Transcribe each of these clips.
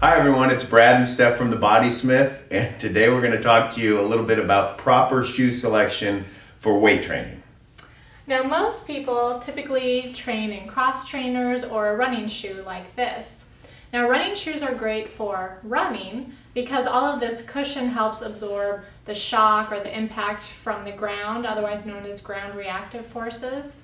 Hi everyone, it's Brad and Steph from the Bodysmith, and today we're going to talk to you a little bit about proper shoe selection for weight training. Now, most people typically train in cross trainers or a running shoe like this. Now, running shoes are great for running because all of this cushion helps absorb the shock or the impact from the ground, otherwise known as ground reactive forces.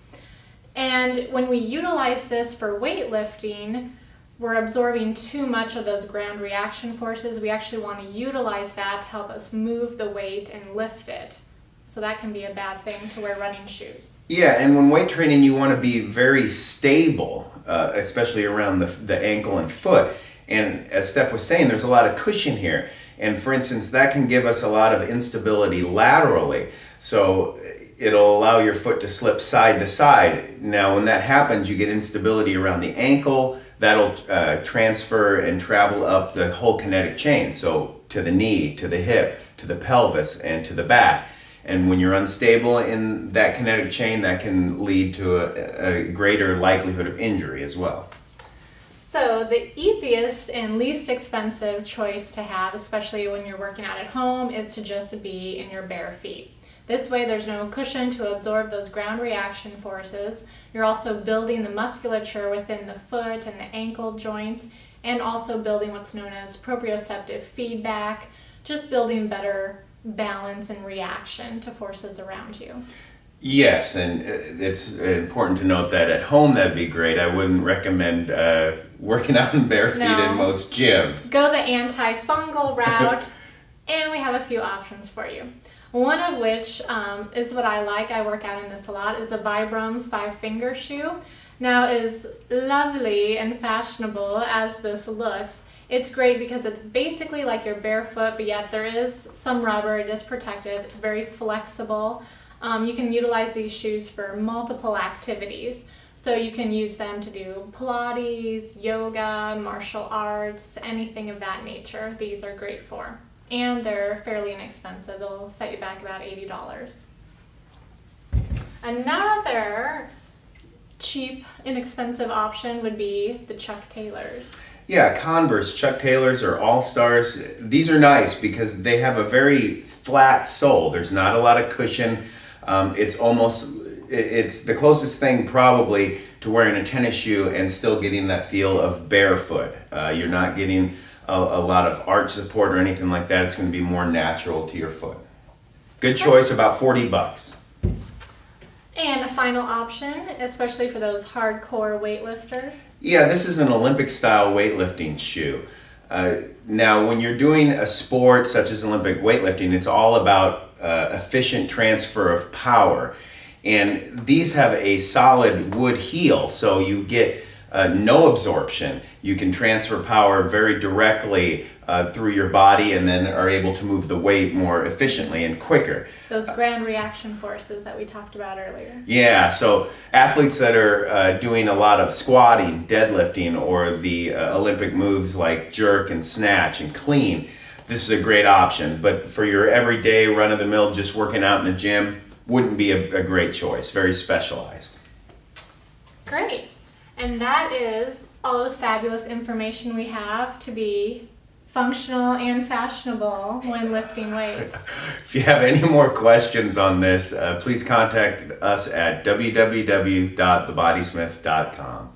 And when we utilize this for weightlifting, we're absorbing too much of those ground reaction forces. We actually want to utilize that to help us move the weight and lift it. So that can be a bad thing to wear running shoes. Yeah, and when weight training, you want to be very stable, especially around the ankle and foot. And as Steph was saying, there's a lot of cushion here. And for instance, that can give us a lot of instability laterally. So it'll allow your foot to slip side to side. Now, when that happens, you get instability around the ankle. That'll transfer and travel up the whole kinetic chain. So to the knee, to the hip, to the pelvis, and to the back. And when you're unstable in that kinetic chain, that can lead to a greater likelihood of injury as well. So the easiest and least expensive choice to have, especially when you're working out at home, is to just be in your bare feet. This way there's no cushion to absorb those ground reaction forces. You're also building the musculature within the foot and the ankle joints, and also building what's known as proprioceptive feedback, just building better balance and reaction to forces around you. Yes, and it's important to note that at home that'd be great. I wouldn't recommend working out in bare feet in most gyms. Go the antifungal route, and we have a few options for you. One of which is what I like, I work out in this a lot, is the Vibram 5-finger shoe. Now, as lovely and fashionable as this looks, it's great because it's basically like your barefoot, but yet there is some rubber, it is protective, it's very flexible. You can utilize these shoes for multiple activities. So you can use them to do Pilates, yoga, martial arts, anything of that nature. These are great for. And they're fairly inexpensive. They'll set you back about $80. Another cheap, inexpensive option would be the Chuck Taylors. Yeah, Converse, Chuck Taylors or All-Stars. These are nice because they have a very flat sole. There's not a lot of cushion. It's the closest thing probably to wearing a tennis shoe and still getting that feel of barefoot. You're not getting a lot of arch support or anything like that. It's going to be more natural to your foot. Good choice, about $40. And a final option, especially for those hardcore weightlifters. Yeah, this is an Olympic style weightlifting shoe. Now, when you're doing a sport such as Olympic weightlifting, it's all about efficient transfer of power. And these have a solid wood heel, so you get no absorption. You can transfer power very directly through your body and then are able to move the weight more efficiently and quicker. Those ground reaction forces that we talked about earlier. Yeah, so athletes that are doing a lot of squatting, deadlifting, or the Olympic moves like jerk and snatch and clean, this is a great option. But for your everyday run-of-the-mill, just working out in the gym, wouldn't be a great choice. Very specialized. Great. And that is all the fabulous information we have to be functional and fashionable when lifting weights. If you have any more questions on this, please contact us at www.thebodysmith.com.